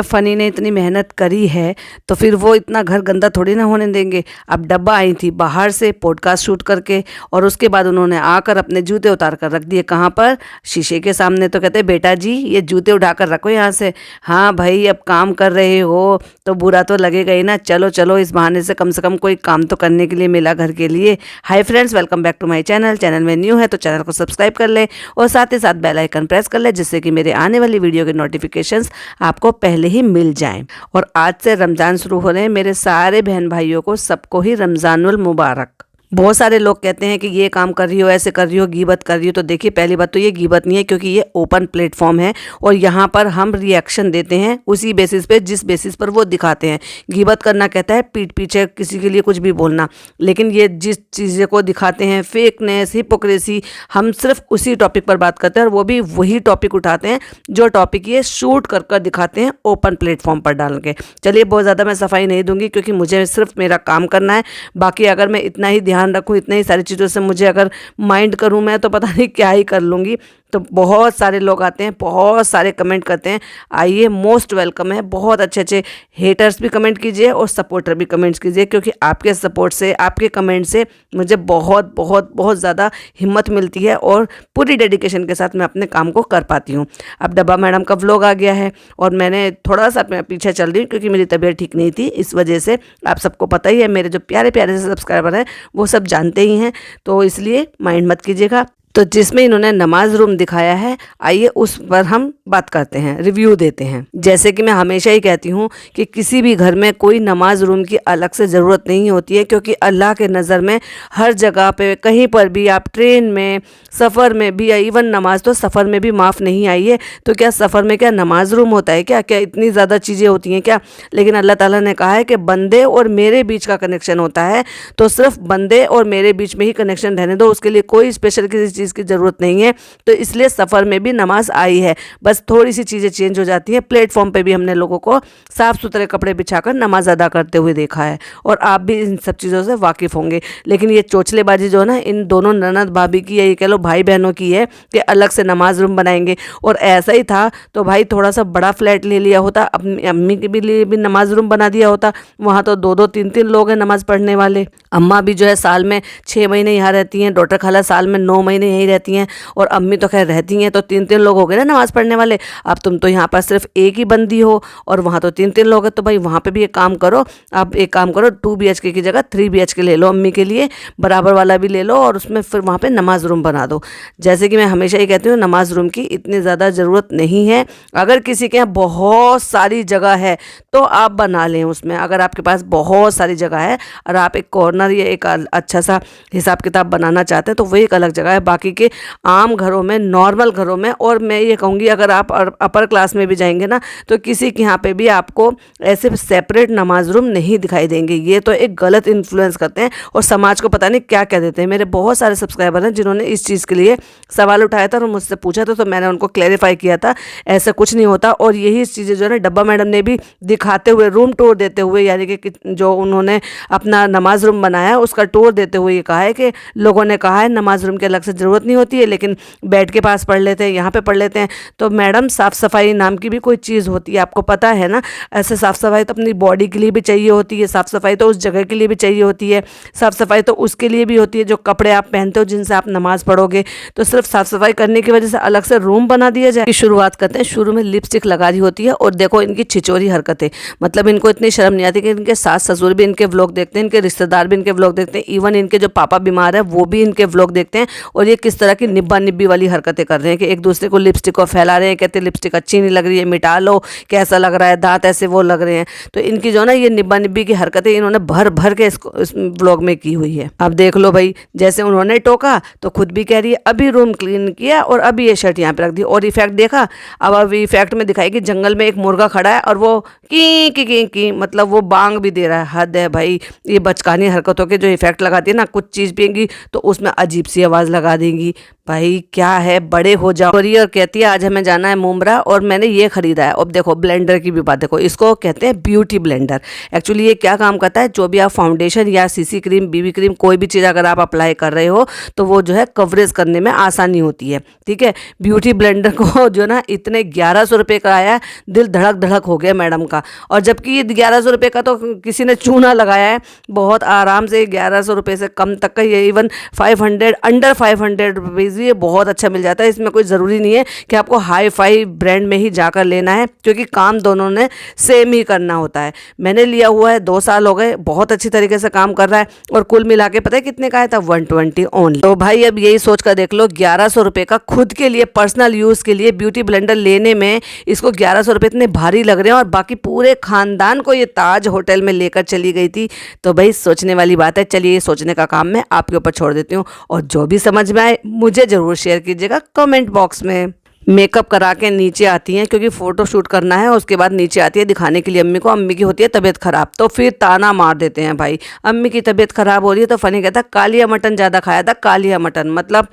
Funny ने इतनी मेहनत करी है तो फिर वो इतना घर गंदा थोड़ी ना होने देंगे। अब डब्बा आई थी बाहर से पॉडकास्ट शूट करके, और उसके बाद उन्होंने आकर अपने जूते उतार कर रख दिए। कहाँ पर? शीशे के सामने। तो कहते बेटा जी ये जूते उठाकर रखो यहाँ से। हाँ भाई, अब काम कर रहे हो तो बुरा तो लगेगा ही ना। चलो चलो, इस बहाने से कम कोई काम तो करने के लिए मिला घर के लिए। Hi friends, welcome back to my channel. Channel में न्यू है तो चैनल को सब्सक्राइब कर ले और साथ ही साथ बेल आइकन प्रेस कर ले, जिससे कि मेरे आने वाली वीडियो के नोटिफिकेशंस आपको पहले ही मिल जाएं। और आज से रमज़ान शुरू हो रहे हैं। मेरे सारे बहन भाइयों को सबको ही रमज़ानुल मुबारक। बहुत सारे लोग कहते हैं कि ये काम कर रही हो, ऐसे कर रही हो, गीबत कर रही हो। तो देखिए, पहली बात तो ये गीबत नहीं है, क्योंकि ये ओपन प्लेटफॉर्म है और यहाँ पर हम रिएक्शन देते हैं उसी बेसिस पे जिस बेसिस पर वो दिखाते हैं। गीबत करना कहता है पीठ पीछे किसी के लिए कुछ भी बोलना, लेकिन ये जिस चीज़ें को दिखाते हैं, फेकनेस, हिपोक्रेसी, हम सिर्फ उसी टॉपिक पर बात करते हैं। और वो भी वही टॉपिक उठाते हैं जो टॉपिक ये शूट कर कर दिखाते हैं ओपन प्लेटफॉर्म पर डाल के। चलिए, बहुत ज़्यादा मैं सफाई नहीं दूंगी, क्योंकि मुझे सिर्फ मेरा काम करना है। बाकी अगर मैं इतना ही ध्यान रखूं, इतनी ही सारी चीज़ों से मुझे अगर माइंड करूं मैं, तो पता नहीं क्या ही कर लूँगी। तो बहुत सारे लोग आते हैं, बहुत सारे कमेंट करते हैं। आइए, मोस्ट वेलकम है। बहुत अच्छे अच्छे हेटर्स भी कमेंट कीजिए और सपोर्टर भी कमेंट्स कीजिए, क्योंकि आपके सपोर्ट से, आपके कमेंट से मुझे बहुत बहुत बहुत ज़्यादा हिम्मत मिलती है और पूरी डेडिकेशन के साथ मैं अपने काम को कर पाती हूँ। अब डब्बा मैडम का व्लॉग आ गया है और मैंने थोड़ा सा पीछे चल रही हूँ, क्योंकि मेरी तबीयत ठीक नहीं थी। इस वजह से आप सबको पता ही है, मेरे जो प्यारे प्यारे से सब्सक्राइबर हैं वो सब जानते ही हैं, तो इसलिए माइंड मत कीजिएगा। तो जिसमें इन्होंने नमाज रूम दिखाया है, आइए उस पर हम बात करते हैं, रिव्यू देते हैं। जैसे कि मैं हमेशा ही कहती हूँ कि किसी भी घर में कोई नमाज रूम की अलग से ज़रूरत नहीं होती है, क्योंकि अल्लाह के नज़र में हर जगह पे, कहीं पर भी, आप ट्रेन में, सफ़र में भी, इवन नमाज तो सफ़र में भी माफ़ नहीं आई है। तो क्या सफ़र में क्या नमाज रूम होता है क्या? क्या इतनी ज़्यादा चीज़ें होती हैं क्या? लेकिन अल्लाह ताला ने कहा है कि बंदे और मेरे बीच का कनेक्शन होता है, तो सिर्फ बंदे और मेरे बीच में ही कनेक्शन रहने दो, उसके लिए कोई स्पेशल किसी चीज़ की ज़रूरत नहीं है। तो इसलिए सफ़र में भी नमाज आई है, बस थोड़ी सी चीज़ें चेंज हो जाती हैं। प्लेटफॉर्म पे भी हमने लोगों को साफ़ सुथरे कपड़े बिछाकर नमाज अदा करते हुए देखा है, और आप भी इन सब चीज़ों से वाकिफ़ होंगे। लेकिन ये चोचलेबाजी जो है ना, इन दोनों ननद भाभी की, या ये कह लो भाई बहनों की है कि अलग से नमाज रूम बनाएंगे। और ऐसा ही था तो भाई थोड़ा सा बड़ा फ्लैट ले लिया होता, अपनी अम्मी के भी लिए भी नमाज रूम बना दिया होता। वहाँ तो 2-2 3-3 लोग हैं नमाज़ पढ़ने वाले। अम्मा भी जो है साल में 6 महीने यहाँ रहती हैं, डॉक्टर खाला साल में 9 महीने यहीं रहती हैं, और अम्मी तो खैर रहती हैं। तो 3-3 लोग हो गए ना नमाज़ पढ़ने वाले। अब तुम तो यहाँ पर सिर्फ एक ही बंदी हो और वहाँ तो 3-3 लोग हैं, तो भाई वहाँ पे भी एक काम करो। आप एक काम करो, 2 BHK की जगह 3 BHK ले लो, अम्मी के लिए बराबर वाला भी ले लो, और उसमें फिर वहाँ पे नमाज रूम बना दो। जैसे कि मैं हमेशा ही कहती हूँ, नमाज रूम की इतनी ज़्यादा ज़रूरत नहीं है। अगर किसी के यहाँ बहुत सारी जगह है तो आप बना लें उसमें। अगर आपके पास बहुत सारी जगह है और आप एक कॉर्नर या एक अच्छा सा हिसाब किताब बनाना चाहते हैं, तो वही एक अलग जगह है। बाकी के आम घरों में, नॉर्मल घरों में, और मैं ये कहूँगी अगर आप अपर क्लास में भी जाएंगे ना, तो किसी के यहाँ पे भी आपको ऐसे सेपरेट नमाज रूम नहीं दिखाई देंगे। ये तो एक गलत इन्फ्लुएंस करते हैं और समाज को पता नहीं क्या क्या देते हैं। मेरे बहुत सारे सब्सक्राइबर हैं जिन्होंने इस चीज़ के लिए सवाल उठाया था और मुझसे पूछा था, तो मैंने उनको क्लैरिफाई किया था ऐसा कुछ नहीं होता। और यही चीज़ें जो है ना, डब्बा मैडम ने भी दिखाते हुए, रूम टूर देते हुए, यानी कि जो उन्होंने अपना नमाज रूम बनाया उसका टूर देते हुए ये कहा है कि लोगों ने कहा है नमाज रूम की अलग से ज़रूरत नहीं होती है, लेकिन बेड के पास पढ़ लेते हैं, यहाँ पे पढ़ लेते हैं। तो मैडम, साफ़ सफाई नाम की भी कोई चीज़ होती है, आपको पता है ना। ऐसे साफ़ सफाई तो अपनी बॉडी के लिए भी चाहिए होती है, साफ़ सफाई तो उस जगह के लिए भी चाहिए होती है, साफ़ सफाई तो उसके लिए भी होती है जो कपड़े आप पहनते हो, जिनसे आप नमाज पढ़ोगे। तो सिर्फ साफ़ सफाई करने की वजह से अलग से रूम बना दिया जाए। शुरुआत करते हैं, शुरू में लिपस्टिक लगा रही होती है, और देखो इनकी छिचोरी हरकतें, मतलब इनको इतनी शर्म नहीं आती कि इनके सास ससुर भी इनके व्लॉग देखते हैं, इनके रिश्तेदार भी इनके व्लॉग देखते हैं, इवन इनके जो पापा बीमार है वो भी इनके व्लॉग देखते हैं। और ये किस तरह की निब्बा निब्बी वाली हरकतें कर रहे हैं कि एक दूसरे को लिपस्टिक को फैला रहे हैं, कहते हैं लिपस्टिक अच्छी नहीं लग रही है, मिटा लो, कैसा लग रहा है, दांत ऐसे वो लग रहे हैं। तो इनकी जो ना ये निब्बा निब्बी की हरकतें इन्होंने भर भर के इस व्लॉग में की हुई है। अब देख लो भाई, जैसे उन्होंने टोका तो खुद भी कह रही है अभी रूम क्लीन किया और अभी ये शर्ट यहाँ पे रख दी, और इफेक्ट देखा। अब इफेक्ट में दिखाएगी जंगल में एक मुर्गा खड़ा है और वो की मतलब वो बांग भी दे रहा है। हद है भाई, ये बचकानी हरकतों के जो इफेक्ट लगाती है ना, कुछ चीज़ पिएंगी तो उसमें अजीब सी आवाज़ लगा देंगी। भाई क्या है, बड़े हो जाओ। और कहती है आज हमें जाना है मुमरा और मैंने ये खरीदा है। अब देखो ब्लेंडर की भी बात देखो, इसको कहते हैं ब्यूटी ब्लेंडर। एक्चुअली ये क्या काम करता है, जो भी आप फाउंडेशन या सीसी क्रीम, बीबी क्रीम, कोई भी चीज़ अगर आप अप्लाई कर रहे हो तो वो जो है कवरेज करने में आसानी होती है। ठीक है, ब्यूटी ब्लेंडर को जो ना इतने 1100 रुपये का आया, दिल धड़क धड़क हो गया मैडम का। और जबकि ये 1100 रुपये का तो किसी ने चूना लगाया है, बहुत आराम से 1100 रुपये से कम तक का, ये इवन 500 अंडर 500 रुपीज़ ये बहुत अच्छा मिल जाता है। इसमें कोई ज़रूरी नहीं है कि आपको हाई फाई ब्रांड में ही जाकर लेना है, क्योंकि काम दोनों ने सेम ही करना होता है। मैंने लिया हुआ है, 2 साल हो गए, बहुत अच्छी तरीके से काम कर रहा है। और कुल मिला के पता है कितने का आया था, 120 ओनली। तो भाई अब यही सोच कर देख लो, 1100 रुपये का खुद के लिए पर्सनल यूज़ के लिए ब्यूटी ब्लेंडर लेने में इसको 1100 रुपये इतने भारी लग रहे हैं। और बाकी पूरे खानदान को ये ताज होटल में लेकर चली गई थी। तो भाई सोचने वाली बात है। चलिए, ये सोचने का काम मैं आपके ऊपर छोड़ देती हूँ, और जो भी समझ में आए मुझे ज़रूर शेयर कीजिएगा कमेंट बॉक्स में। मेकअप करा के नीचे आती हैं, क्योंकि फ़ोटो शूट करना है। उसके बाद नीचे आती है दिखाने के लिए अम्मी को। अम्मी की होती है तबीयत ख़राब, तो फिर ताना मार देते हैं भाई, अम्मी की तबीयत ख़राब हो रही है। तो फ़नी कहता कालिया मटन ज़्यादा खाया था, कालिया मटन। मतलब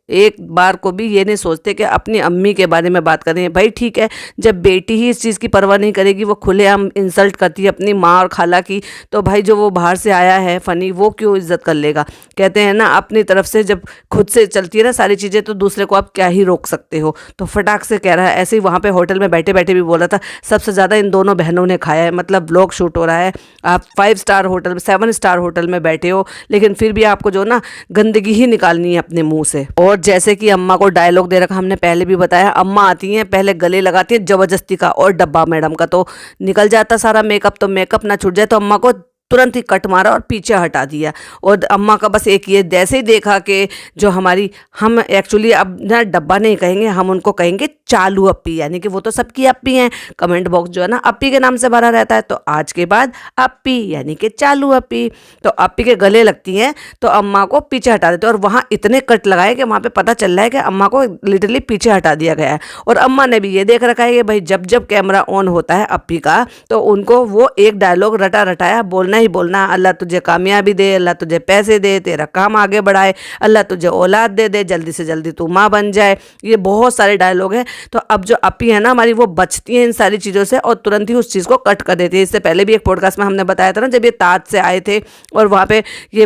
एक बार को भी ये नहीं सोचते कि अपनी अम्मी के बारे में बात करें। भाई ठीक है, जब बेटी ही इस चीज़ की परवाह नहीं करेगी, वो खुलेआम इंसल्ट करती है अपनी माँ और खाला की, तो भाई जो वो बाहर से आया है फ़नी, वो क्यों इज्जत कर लेगा। कहते हैं ना, अपनी तरफ से जब खुद से चलती है ना सारी चीज़ें, तो दूसरे को आप क्या ही रोक सकते हो। तो फटाक से कह रहा है। ऐसे ही वहाँ पे होटल में बैठे बैठे भी बोल रहा था, सबसे ज़्यादा इन दोनों बहनों ने खाया है। मतलब व्लॉग शूट हो रहा है, आप 5 स्टार होटल में, 7 स्टार होटल में बैठे हो, लेकिन फिर भी आपको जो ना गंदगी ही निकालनी है अपने मुँह से। और जैसे कि अम्मा को डायलॉग दे रखा, हमने पहले भी बताया, अम्मा आती हैं पहले गले लगाती है जबरदस्ती का, और डब्बा मैडम का तो निकल जाता सारा मेकअप। तो मेकअप ना छूट जाए, तो अम्मा को तुरंत ही कट मारा और पीछे हटा दिया। और अम्मा का बस एक ये, जैसे ही देखा कि जो हमारी, हम एक्चुअली अब ना डब्बा नहीं कहेंगे, हम उनको कहेंगे चालू अप्पी, यानी कि वो तो सबकी अप्पी हैं। कमेंट बॉक्स जो है ना अप्पी के नाम से भरा रहता है, तो आज के बाद अप्पी यानी कि चालू अप्पी। तो अप्पी के गले लगती हैं, तो अम्मा को पीछे हटा देते हैं। और वहाँ इतने कट लगाए कि वहाँ पे पता चल रहा है कि अम्मा को लिटरली पीछे हटा दिया गया है। और अम्मा ने भी ये देख रखा है कि भाई जब जब कैमरा ऑन होता है अप्पी का, तो उनको वो एक डायलॉग रटा रटाया बोलना ही बोलना, अल्लाह तुझे कामयाबी दे, अल्लाह तुझे पैसे दे, तेरा काम आगे बढ़ाए, अल्लाह तुझे औलाद दे दे, जल्दी से जल्दी तू माँ बन जाए। ये बहुत सारे डायलॉग हैं। तो अब जो अप्पी है ना हमारी, वो बचती है इन सारी चीज़ों से और तुरंत ही उस चीज़ को कट कर देती है। इससे पहले भी एक पॉडकास्ट में हमने बताया था ना, जब ये ताज से आए थे और वहाँ पे ये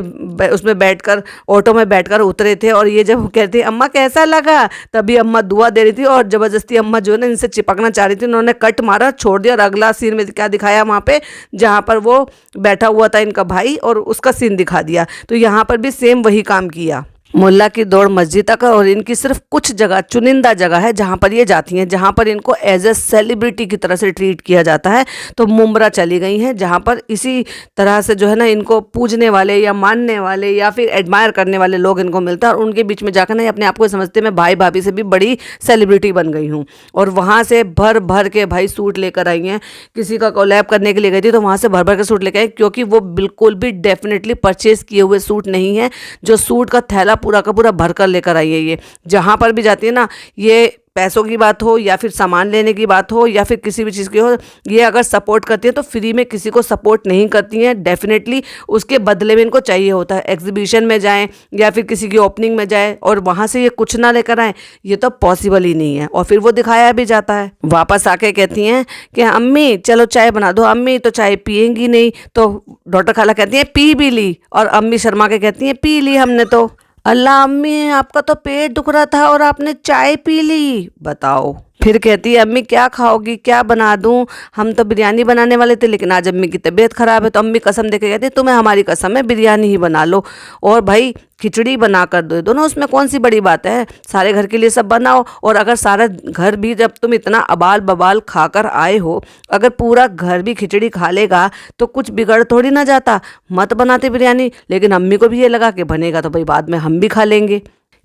उसमें बैठकर, ऑटो में बैठकर उतरे थे, और ये जब कहती अम्मा कैसा लगा, तभी अम्मा दुआ दे रही थी और ज़बरदस्ती अम्मा जो है ना इनसे चिपकना चाह रही थी, उन्होंने कट मारा, छोड़ दिया। और अगला सीन में क्या दिखाया वहाँ पे, जहाँ पर वो बैठा हुआ था इनका भाई, और उसका सीन दिखा दिया। तो यहाँ पर भी सेम वही काम किया। मुल्ला की दौड़ मस्जिद तक, और इनकी सिर्फ कुछ जगह, चुनिंदा जगह है जहाँ पर ये जाती हैं, जहाँ पर इनको एज ए सेलिब्रिटी की तरह से ट्रीट किया जाता है। तो मुमरा चली गई हैं, जहाँ पर इसी तरह से जो है ना इनको पूजने वाले या मानने वाले या फिर एडमायर करने वाले लोग इनको मिलता है। और उनके बीच में जाकर ना अपने आप को समझते मैं भाई भाभी से भी बड़ी सेलिब्रिटी बन गई हूँ। और वहाँ से भर भर के भाई सूट लेकर आई हैं। किसी का कोलैब करने के लिए गई थी, तो वहाँ से भर भर के सूट लेकर आई, क्योंकि वो बिल्कुल भी डेफिनेटली परचेज किए हुए सूट नहीं है। जो सूट का थैला पूरा का पूरा भर कर लेकर आई है। ये जहाँ पर भी जाती है ना, ये पैसों की बात हो या फिर सामान लेने की बात हो या फिर किसी भी चीज़ की हो, ये अगर सपोर्ट करती है तो फ्री में किसी को सपोर्ट नहीं करती हैं। डेफिनेटली उसके बदले में इनको चाहिए होता है। एग्जीबिशन में जाएं या फिर किसी की ओपनिंग में जाएं और वहाँ से ये कुछ ना लेकर आएँ, ये तो पॉसिबल ही नहीं है। और फिर वो दिखाया भी जाता है। वापस आके कहती हैं कि अम्मी चलो चाय बना दो। अम्मी तो चाय पियेंगी नहीं, तो डॉक्टर खाला कहती हैं पी भी ली, और अम्मी शर्मा के कहती हैं पी ली हमने तो। अल्लाह अम्मी, आपका तो पेट दुख रहा था और आपने चाय पी ली, बताओ। फिर कहती है अम्मी क्या खाओगी, क्या बना दूं, हम तो बिरयानी बनाने वाले थे, लेकिन आज अम्मी की तबीयत ख़राब है। तो अम्मी कसम दे के कहती है तुम्हें हमारी कसम है, बिरयानी ही बना लो, और भाई खिचड़ी बना कर दो दोनों, उसमें कौन सी बड़ी बात है, सारे घर के लिए सब बनाओ। और अगर सारा घर भी, जब तुम इतना अबाल बबाल खाकर आए हो, अगर पूरा घर भी खिचड़ी खा लेगा तो कुछ बिगड़ थोड़ी ना जाता। मत बनाते बिरयानी। लेकिन अम्मी को भी ये लगा कि बनेगा तो भाई बाद में हम भी खा लेंगे।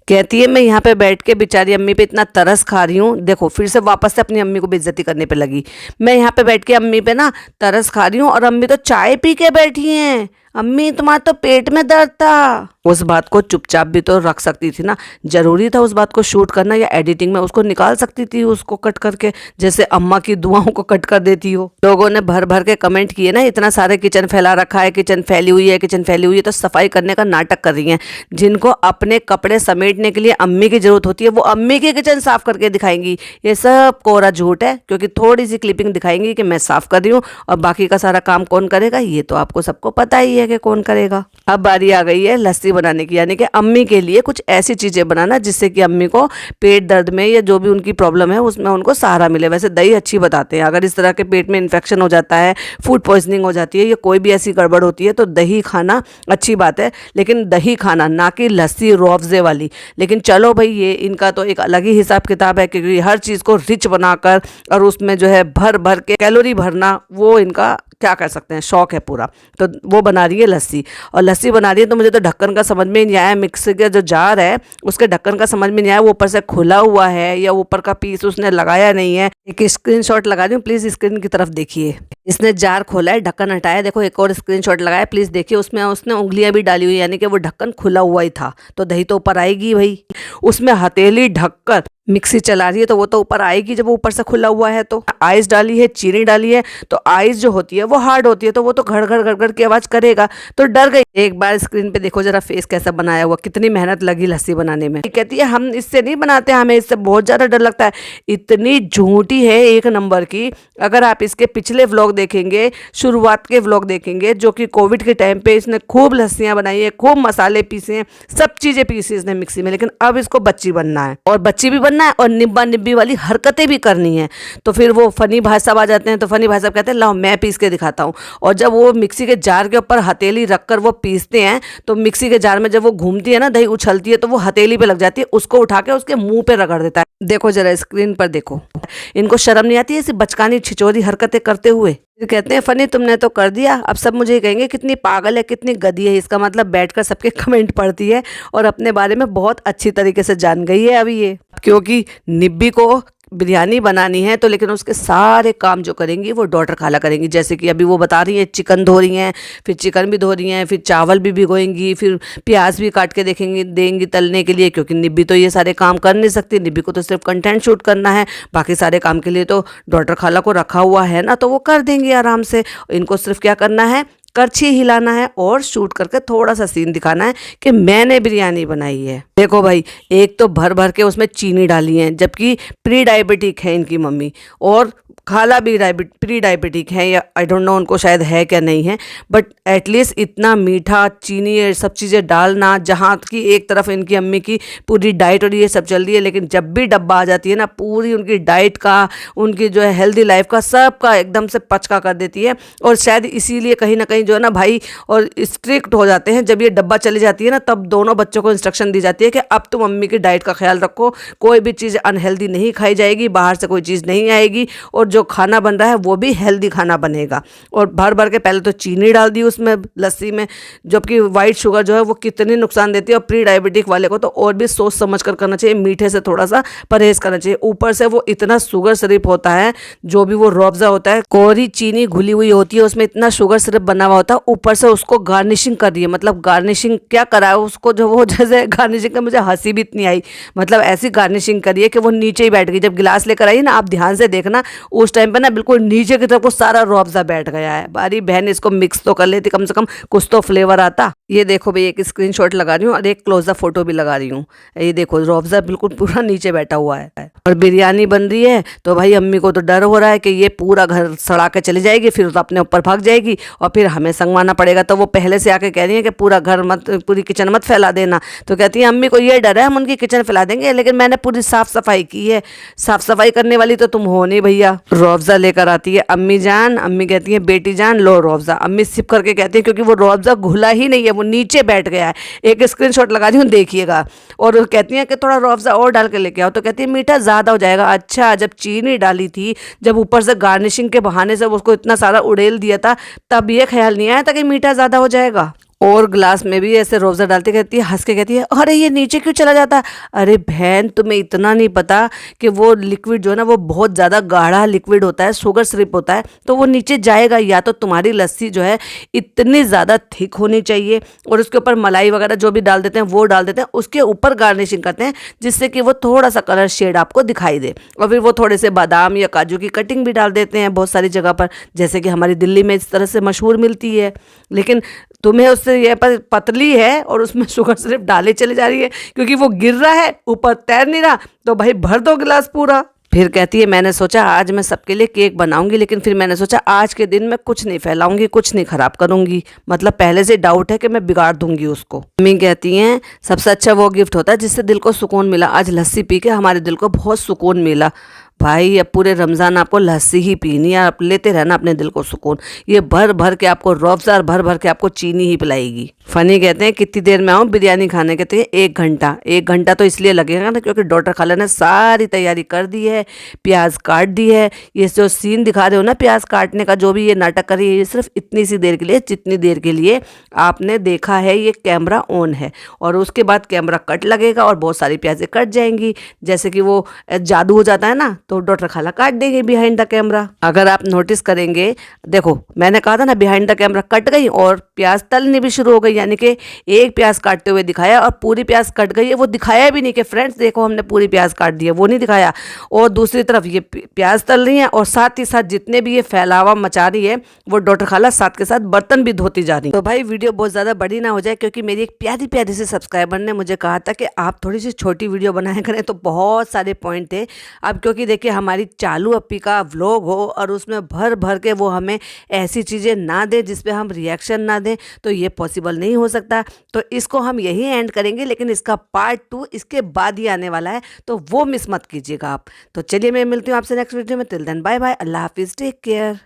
कहती है मैं यहाँ पे बैठ के बेचारी अम्मी पे इतना तरस खा रही हूँ। देखो फिर से वापस से अपनी अम्मी को बेइज्जती करने पे लगी। मैं यहाँ पे बैठ के अम्मी पे ना तरस खा रही हूँ और अम्मी तो चाय पी के बैठी हैं। अम्मी तुम्हारा तो पेट में दर्द था। उस बात को चुपचाप भी तो रख सकती थी ना, जरूरी था उस बात को शूट करना, या एडिटिंग में उसको निकाल सकती थी उसको कट करके, जैसे अम्मा की दुआओं को कट कर देती हो। लोगों ने भर भर के कमेंट किए ना, इतना सारे किचन फैला रखा है, किचन फैली हुई है, किचन फैली हुई है, तो सफाई करने का नाटक कर रही हैं। जिनको अपने कपड़े समेटने के लिए अम्मी की जरूरत होती है वो अम्मी की किचन साफ करके दिखाएंगी। ये सब कोरा झूठ है, क्योंकि थोड़ी सी क्लिपिंग दिखाएंगी कि मैं साफ कर रही हूँ, और बाकी का सारा काम कौन करेगा ये तो आपको सबको पता ही है कि कौन करेगा। अब बारी आ गई है लस्सी बनाने की, यानी कि अम्मी के लिए कुछ ऐसी चीजें बनाना जिससे कि अम्मी को पेट दर्द में या जो भी उनकी प्रॉब्लम है उसमें उनको सहारा मिले। वैसे दही अच्छी बताते हैं, अगर इस तरह के पेट में इन्फेक्शन हो जाता है, फूड पॉइजनिंग हो जाती है, या कोई भी ऐसी गड़बड़ होती है तो दही खाना अच्छी बात है, लेकिन दही खाना ना कि लस्सी रूअफ़ज़े वाली। लेकिन चलो भाई, ये इनका तो एक अलग ही हिसाब किताब है, क्योंकि हर चीज़ को रिच बनाकर और उसमें जो है भर भर के कैलोरी भरना, वो इनका क्या कह सकते हैं, शौक है पूरा। तो वो बना रही है लस्सी, और लस्सी बना रही है तो मुझे तो ढक्कन का समझ में नहीं आया। मिक्सी का जो जार है उसके ढक्कन का समझ में नहीं आया, वो ऊपर से खुला हुआ है या ऊपर का पीस उसने लगाया नहीं है। एक स्क्रीनशॉट लगा रही हूँ, प्लीज स्क्रीन की तरफ देखिए। इसने जार खोला है, ढक्कन हटाया, देखो एक और स्क्रीनशॉट लगाया, प्लीज देखिए। उसमें उसने उंगलियां भी डाली हुई, यानी कि वो ढक्कन खुला हुआ ही था, तो दही तो ऊपर आएगी भाई। उसमें हथेली ढककर मिक्सी चला रही है तो वो तो ऊपर आएगी जब वो ऊपर से खुला हुआ है। तो आइस डाली है, चीनी डाली है, तो आइस जो होती है वो हार्ड होती है, तो वो तो घड़ घड़ घड़ घड़ की आवाज करेगा। तो डर गई। एक बार स्क्रीन पे देखो जरा फेस कैसा बनाया हुआ, कितनी मेहनत लगी लस्सी बनाने में। कहती है हम इससे नहीं बनाते, हमें इससे बहुत ज्यादा डर लगता है। इतनी झूठी है एक नंबर की। अगर आप इसके पिछले व्लॉग देखेंगे, शुरुआत के व्लॉग देखेंगे, जो कि कोविड के टाइम पे इसने खूब लस्सियां बनाई है, खूब मसाले पीसे हैं, सब चीजें पीसी इसने मिक्सी में, लेकिन अब इसको बच्ची बनना है, और बच्ची भी बनना है और निब्बा निब्बी वाली हरकतें भी करनी है। तो फिर वो फनी भाई साहब आ जाते हैं, तो फनी भाई साहब कहते हैं लाओ मैं पीस के दिखाता हूँ। और जब वो मिक्सी के जार के ऊपर हथेली रखकर वो पीसते हैं, तो मिक्सी के जार में जब वो घूमती है ना, दही उछलती है, तो वो हथेली पे लग जाती है, उसको उठा के उसके मुंह पे रगड़ देता है। देखो जरा स्क्रीन पर देखो, इनको शर्म नहीं आती ऐसी बचकानी छिचोरी हरकतें करते हुए। फिर कहते हैं फनी तुमने तो कर दिया, अब सब मुझे कहेंगे कितनी पागल है, कितनी गधी है। इसका मतलब बैठकर सबके कमेंट पढ़ती है और अपने बारे में बहुत अच्छी तरीके से जान गई है अभी ये। क्योंकि निब्बी को बिरयानी बनानी है, तो लेकिन उसके सारे काम जो करेंगी वो डॉटर खाला करेंगी। जैसे कि अभी वो बता रही हैं चिकन धो रही हैं, फिर चिकन भी धो रही हैं, फिर चावल भी भिगोएंगी, फिर प्याज भी काट के देखेंगी देंगी तलने के लिए, क्योंकि निब्बी तो ये सारे काम कर नहीं सकती। निब्बी को तो सिर्फ कंटेंट शूट करना है, बाकी सारे काम के लिए तो डॉटर खाला को रखा हुआ है ना, तो वो कर देंगी आराम से। इनको सिर्फ क्या करना है, करछी हिलाना है और शूट करके थोड़ा सा सीन दिखाना है कि मैंने बिरयानी बनाई है। देखो भाई, एक तो भर भर के उसमें चीनी डाली है, जबकि प्री डायबिटिक है इनकी मम्मी, और खाला भी प्री डायबिटिक है, या आई डोंट नो उनको शायद है क्या नहीं है, बट एटलीस्ट इतना मीठा चीनी ये सब चीज़ें डालना, जहाँ की एक तरफ इनकी अम्मी की पूरी डाइट और ये सब चल रही है, लेकिन जब भी डब्बा आ जाती है ना, पूरी उनकी डाइट का, उनकी जो है हेल्दी लाइफ का, सब का एकदम से पचका कर देती है। और शायद इसीलिए कहीं ना कहीं जो है ना भाई और स्ट्रिक्ट हो जाते हैं। जब ये डब्बा चली जाती है ना, तब दोनों बच्चों को इंस्ट्रक्शन दी जाती है कि अब तुम अम्मी की डाइट का ख्याल रखो, कोई भी चीज़ अनहेल्दी नहीं खाई जाएगी, बाहर से कोई चीज़ नहीं आएगी, और जो खाना बन रहा है वो भी हेल्दी खाना बनेगा। और भर भर के पहले तो चीनी डाल दी उसमें लस्सी में, जबकि वाइट शुगर जो है वो कितनी नुकसान देती है, और प्री डायबिटिक वाले को तो और भी सोच समझ कर करना चाहिए, मीठे से थोड़ा सा परहेज करना चाहिए। ऊपर से वो इतना शुगर सिरप होता है, जो भी वो रूअफ़ज़ा होता है, कोरी चीनी घुली हुई होती है, उसमें इतना शुगर सिरप बना हुआ होता है, ऊपर से उसको गार्निशिंग कर रही है। मतलब गार्निशिंग क्या करा है उसको, जो वो जैसे गार्निशिंग का मुझे हंसी भी इतनी आई, मतलब ऐसी गार्निशिंग करी है कि वो नीचे ही बैठ गई। जब गिलास लेकर आई ना, आप ध्यान से देखना, उस टाइम पे ना बिल्कुल नीचे की तरफ वो सारा रूअफ़ज़ा बैठ गया है। बारी बहन इसको मिक्स तो कर लेती, कम से कम कुछ तो फ्लेवर आता। ये देखो भाई, एक स्क्रीनशॉट लगा रही हूँ और एक क्लोजअप फोटो भी लगा रही हूँ। ये देखो रूअफ़ज़ा बिल्कुल पूरा नीचे बैठा हुआ है, और बिरयानी बन रही है। तो भाई अम्मी को तो डर हो रहा है कि ये पूरा घर सड़ा के चली जाएगी, फिर तो अपने ऊपर भाग जाएगी और फिर हमें संगवाना पड़ेगा। तो वो पहले से आके कह रही है कि पूरा घर मत, पूरी किचन मत फैला देना। तो कहती है अम्मी को ये डर है हम उनकी किचन फैला देंगे, लेकिन मैंने पूरी साफ सफाई की है। साफ सफाई करने वाली तो तुम हो नहीं भैया। रूअफ़ज़ा लेकर आती है अम्मी जान, अम्मी कहती है बेटी जान लो रूअफ़ज़ा। अम्मी सिप करके कहती है, क्योंकि वो रूअफ़ज़ा घुला ही नहीं है, वो नीचे बैठ गया है। एक स्क्रीनशॉट लगा दी हूँ, देखिएगा। और कहती है कि थोड़ा रूअफ़ज़ा और डाल के लेके आओ, तो कहती है मीठा ज़्यादा हो जाएगा। अच्छा, जब चीनी डाली थी, जब ऊपर से गार्निशिंग के बहाने से उसको इतना सारा उड़ेल दिया था, तब ये ख्याल नहीं आया था कि मीठा ज़्यादा हो जाएगा। और ग्लास में भी ऐसे रोज़ा डालती, कहती है, हंस के कहती है, अरे ये नीचे क्यों चला जाता है? अरे बहन, तुम्हें इतना नहीं पता कि वो लिक्विड जो है ना, वो बहुत ज़्यादा गाढ़ा लिक्विड होता है, शुगर सिरप होता है, तो वो नीचे जाएगा। या तो तुम्हारी लस्सी जो है इतनी ज़्यादा थिक होनी चाहिए, और उसके ऊपर मलाई वगैरह जो भी डाल देते हैं वो डाल देते हैं, उसके ऊपर गार्निशिंग करते हैं, जिससे कि वो थोड़ा सा कलर शेड आपको दिखाई दे। और फिर वो थोड़े से बादाम या काजू की कटिंग भी डाल देते हैं बहुत सारी जगह पर, जैसे कि हमारी दिल्ली में इस तरह से मशहूर मिलती है। लेकिन तुम्हें उससे ये पर पतली है और उसमें शुगर सिर्फ डाले चले जा रही है, क्योंकि वो गिर रहा है, ऊपर तैर नहीं रहा, तो भाई भर दो गिलास पूरा। फिर कहती है, मैंने सोचा आज मैं सबके लिए केक बनाऊंगी, लेकिन फिर मैंने सोचा आज के दिन मैं कुछ नहीं फैलाऊंगी, कुछ नहीं खराब करूंगी, मतलब पहले से डाउट है कि मैं बिगाड़ दूंगी उसको। मम्मी कहती हैं, सबसे अच्छा वो गिफ्ट होता है जिससे दिल को सुकून मिला। आज लस्सी पी के हमारे दिल को बहुत सुकून मिला। भाई अब पूरे रमज़ान आपको लस्सी ही पीनी है, आप लेते रहना अपने दिल को सुकून। ये भर भर के आपको रूअफ़ज़ा और भर भर के आपको चीनी ही पिलाएगी। फ़नी कहते हैं, कितनी देर में आऊँ बिरयानी खाने? कहते हैं 1 घंटा। 1 घंटा तो इसलिए लगेगा ना क्योंकि डॉक्टर खाला ने सारी तैयारी कर दी है, प्याज काट दी है। ये जो सीन दिखा रहे हो ना प्याज काटने का, जो भी ये नाटक कर रही है, ये सिर्फ इतनी सी देर के लिए, जितनी देर के लिए आपने देखा है ये कैमरा ऑन है, और उसके बाद कैमरा कट लगेगा और बहुत सारी प्याजें कट जाएंगी। जैसे कि वो जादू हो जाता है ना, तो डॉक्टर खाला काट देंगे बिहाइंड द कैमरा। अगर आप नोटिस करेंगे, देखो मैंने कहा था ना बिहाइंड द कैमरा कट गई और प्याज तलनी भी शुरू हो गई, यानी कि एक प्याज काटते हुए दिखाया और पूरी प्याज कट गई है। वो दिखाया भी नहीं कि फ्रेंड्स देखो हमने पूरी प्याज काट दी है, वो नहीं दिखाया। और दूसरी तरफ ये प्याज तल रही है और साथ ही साथ जितने भी ये फैलावा मचा रही है, वो डॉक्टर खाला साथ के साथ बर्तन भी धोती जा रही है। तो भाई वीडियो बहुत ज़्यादा बड़ी ना हो जाए, क्योंकि मेरी एक प्यारी प्यारी से सब्सक्राइबर ने मुझे कहा था कि आप थोड़ी सी छोटी वीडियो बनाया करें, तो बहुत सारे पॉइंट थे। अब क्योंकि देखिए हमारी चालू अपी का व्लॉग हो और उसमें भर भर के वो हमें ऐसी चीज़ें ना दे जिस पे हम रिएक्शन ना दें, तो ये पॉसिबल नहीं हो सकता। तो इसको हम यही एंड करेंगे, लेकिन इसका पार्ट 2 इसके बाद ही आने वाला है, तो वो मिस मत कीजिएगा आप। तो चलिए मैं मिलती हूँ आपसे नेक्स्ट वीडियो में। टिल देन बाय बाय, अल्लाह हाफिज़, टेक केयर।